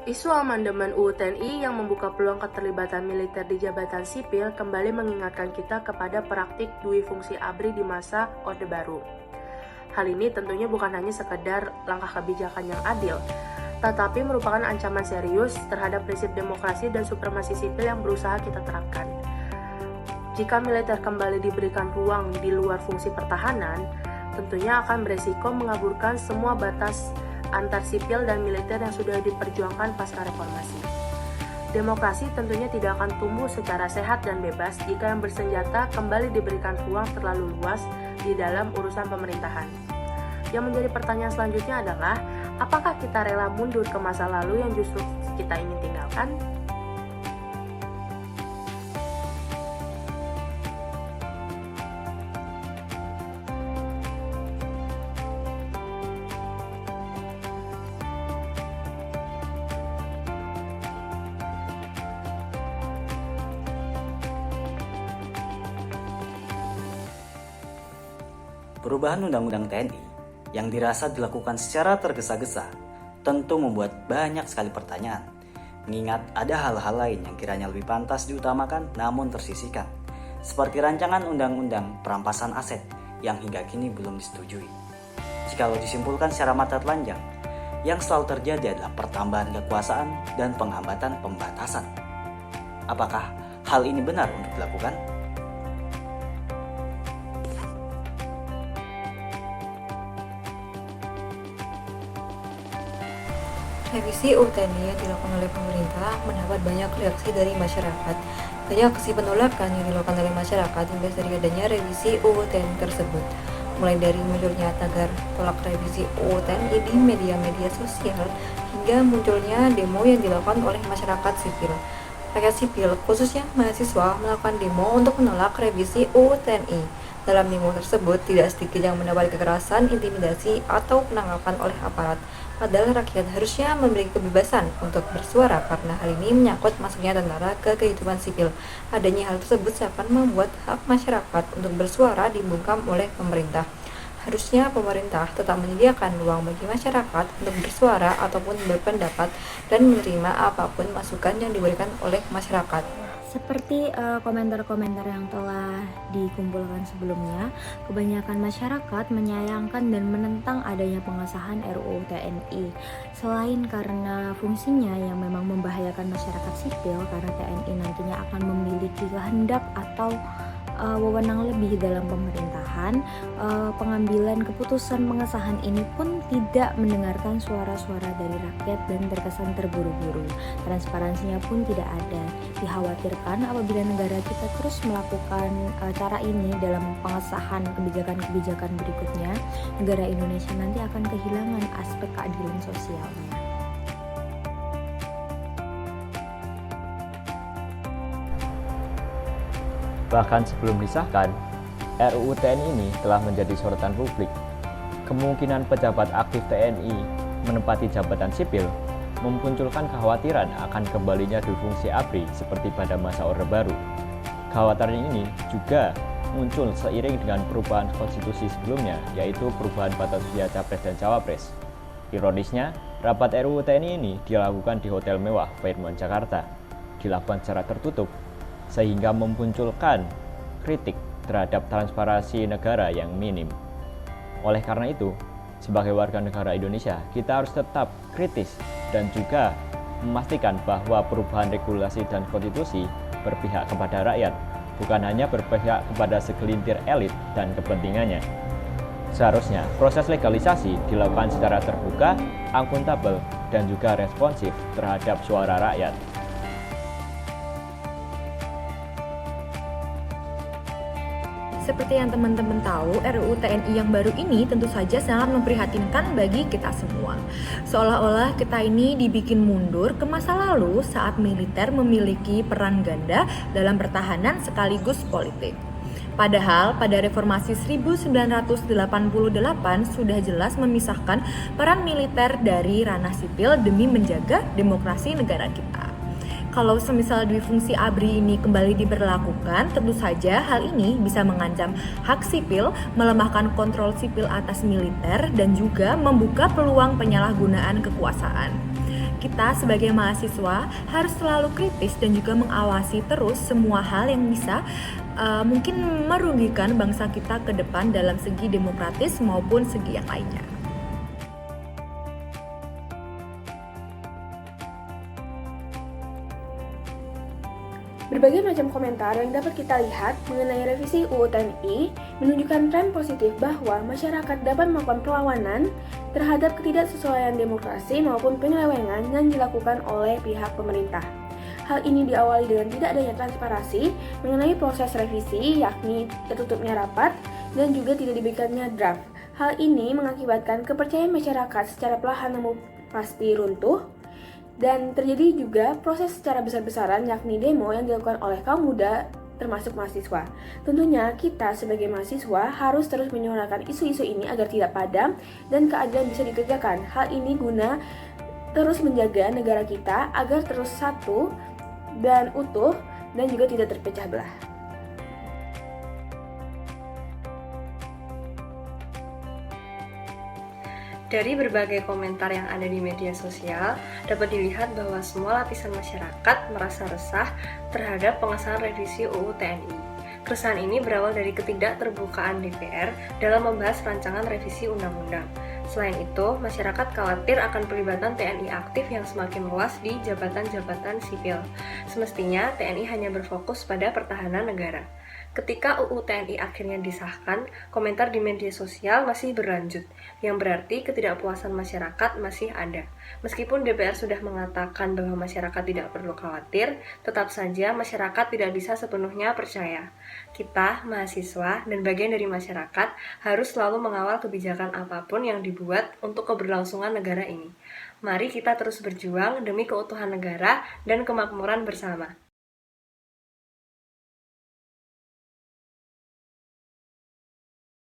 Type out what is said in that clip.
Isu amandemen UU TNI yang membuka peluang keterlibatan militer di jabatan sipil kembali mengingatkan kita kepada praktik dui fungsi ABRI di masa Orde Baru. Hal ini tentunya bukan hanya sekedar langkah kebijakan yang adil, tetapi merupakan ancaman serius terhadap prinsip demokrasi dan supremasi sipil yang berusaha kita terapkan. Jika militer kembali diberikan ruang di luar fungsi pertahanan, tentunya akan beresiko mengaburkan semua batas antar sipil dan militer yang sudah diperjuangkan pasca reformasi. Demokrasi tentunya tidak akan tumbuh secara sehat dan bebas jika yang bersenjata kembali diberikan ruang terlalu luas di dalam urusan pemerintahan. Yang menjadi pertanyaan selanjutnya adalah, apakah kita rela mundur ke masa lalu yang justru kita ingin tinggalkan? Perubahan Undang-Undang TNI yang dirasa dilakukan secara tergesa-gesa tentu membuat banyak sekali pertanyaan, mengingat ada hal-hal lain yang kiranya lebih pantas diutamakan namun tersisihkan, seperti rancangan Undang-Undang Perampasan Aset yang hingga kini belum disetujui. Jikalau disimpulkan secara mata telanjang, yang selalu terjadi adalah pertambahan kekuasaan dan penghambatan pembatasan. Apakah hal ini benar untuk dilakukan? Revisi UU TNI yang dilakukan oleh pemerintah mendapat banyak reaksi dari masyarakat. Banyak aksi penolakan yang dilakukan oleh masyarakat imbas dari adanya revisi UU TNI tersebut. Mulai dari munculnya tagar tolak revisi UU TNI di media-media sosial hingga munculnya demo yang dilakukan oleh masyarakat sipil. Rakyat sipil, khususnya mahasiswa, melakukan demo untuk menolak revisi UU TNI. Dalam demo tersebut, tidak sedikit yang mendapat kekerasan, intimidasi, atau penangkapan oleh aparat. Padahal rakyat harusnya memiliki kebebasan untuk bersuara karena hal ini menyangkut masuknya tentara ke kehidupan sipil. Adanya hal tersebut seakan membuat hak masyarakat untuk bersuara dibungkam oleh pemerintah. Harusnya pemerintah tetap menyediakan ruang bagi masyarakat untuk bersuara ataupun berpendapat dan menerima apapun masukan yang diberikan oleh masyarakat. Seperti komentar-komentar yang telah dikumpulkan sebelumnya, kebanyakan masyarakat menyayangkan dan menentang adanya pengesahan RUU TNI. Selain karena fungsinya yang memang membahayakan masyarakat sipil, karena TNI nantinya akan memiliki kehendak atau wewenang lebih dalam pemerintahan, pengambilan keputusan pengesahan ini pun tidak mendengarkan suara-suara dari rakyat dan terkesan terburu-buru. Transparansinya pun tidak ada. Dikhawatirkan apabila negara kita terus melakukan cara ini dalam pengesahan kebijakan-kebijakan berikutnya, negara Indonesia nanti akan kehilangan aspek keadilan sosialnya. Bahkan sebelum disahkan, RUU TNI ini telah menjadi sorotan publik. Kemungkinan pejabat aktif TNI menempati jabatan sipil memunculkan kekhawatiran akan kembalinya dufungsi ABRI seperti pada masa Orde Baru. Kekhawatiran ini juga muncul seiring dengan perubahan konstitusi sebelumnya, yaitu perubahan batas usia Capres dan Cawapres. Ironisnya, rapat RUU TNI ini dilakukan di Hotel Mewah, Fairmont, Jakarta. Dilakukan secara tertutup, sehingga memunculkan kritik terhadap transparansi negara yang minim. Oleh karena itu, sebagai warga negara Indonesia, kita harus tetap kritis dan juga memastikan bahwa perubahan regulasi dan konstitusi berpihak kepada rakyat, bukan hanya berpihak kepada segelintir elit dan kepentingannya. Seharusnya proses legalisasi dilakukan secara terbuka, akuntabel, dan juga responsif terhadap suara rakyat. Seperti yang teman-teman tahu, RUU TNI yang baru ini tentu saja sangat memprihatinkan bagi kita semua. Seolah-olah kita ini dibikin mundur ke masa lalu saat militer memiliki peran ganda dalam pertahanan sekaligus politik. Padahal pada reformasi 1988 sudah jelas memisahkan peran militer dari ranah sipil demi menjaga demokrasi negara kita. Kalau semisal dui fungsi ABRI ini kembali diberlakukan, tentu saja hal ini bisa mengancam hak sipil, melemahkan kontrol sipil atas militer, dan juga membuka peluang penyalahgunaan kekuasaan. Kita sebagai mahasiswa harus selalu kritis dan juga mengawasi terus semua hal yang bisa mungkin merugikan bangsa kita ke depan dalam segi demokratis maupun segi yang lainnya. Berbagai macam komentar yang dapat kita lihat mengenai revisi UU TNI menunjukkan tren positif bahwa masyarakat dapat melakukan perlawanan terhadap ketidaksesuaian demokrasi maupun penyelewengan yang dilakukan oleh pihak pemerintah. Hal ini diawali dengan tidak adanya transparansi mengenai proses revisi, yakni tertutupnya rapat dan juga tidak diberikannya draft. Hal ini mengakibatkan kepercayaan masyarakat secara perlahan namun pasti runtuh. Dan terjadi juga proses secara besar-besaran yakni demo yang dilakukan oleh kaum muda termasuk mahasiswa. Tentunya kita sebagai mahasiswa harus terus menyuarakan isu-isu ini agar tidak padam dan keadilan bisa ditegakkan. Hal ini guna terus menjaga negara kita agar terus satu dan utuh dan juga tidak terpecah belah. Dari berbagai komentar yang ada di media sosial, dapat dilihat bahwa semua lapisan masyarakat merasa resah terhadap pengesahan revisi UU TNI. Keresahan ini berawal dari ketidakterbukaan DPR dalam membahas rancangan revisi undang-undang. Selain itu, masyarakat khawatir akan pelibatan TNI aktif yang semakin luas di jabatan-jabatan sipil. Semestinya, TNI hanya berfokus pada pertahanan negara. Ketika UU TNI akhirnya disahkan, komentar di media sosial masih berlanjut, yang berarti ketidakpuasan masyarakat masih ada. Meskipun DPR sudah mengatakan bahwa masyarakat tidak perlu khawatir, tetap saja masyarakat tidak bisa sepenuhnya percaya. Kita, mahasiswa, dan bagian dari masyarakat harus selalu mengawal kebijakan apapun yang dibuat untuk keberlangsungan negara ini. Mari kita terus berjuang demi keutuhan negara dan kemakmuran bersama.